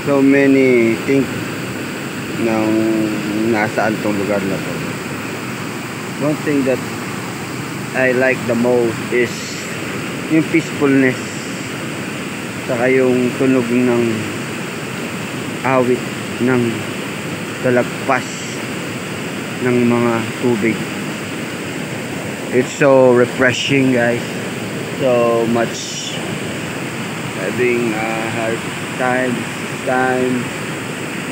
So many think ng nasaan tong lugar na to. One thing that I like the most is yung peacefulness, saka yung tunog ng awit ng talagpas ng mga tubig. It's so refreshing, guys. So much having a hard time,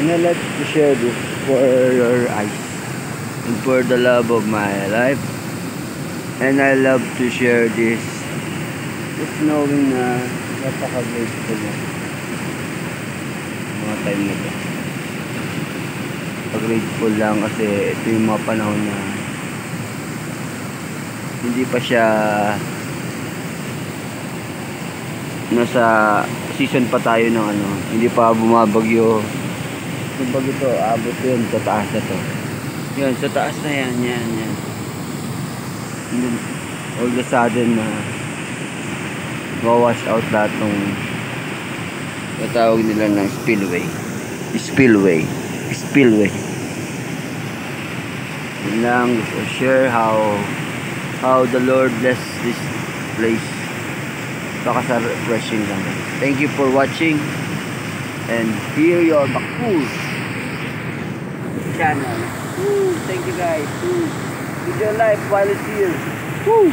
and I like to share this for your eyes and for the love of my life. And I love to share this just knowing na napaka-grateful na mga time na to. Grateful lang kasi ito yung mga panahon na hindi pa siya nasa season pa tayo ng ano, hindi pa bumabagyo. Yung bagyo to, abot yun sa taas na to. Yan, sa taas na yan. And then, all of a sudden wawash out lahat ng natawag nila ng spillway. Yun lang, to share how the Lord bless this place. Baka sa refreshing lang. Thank you for watching, and here your Bakul channel. Woo, thank you guys. With your life while it's here. Woo.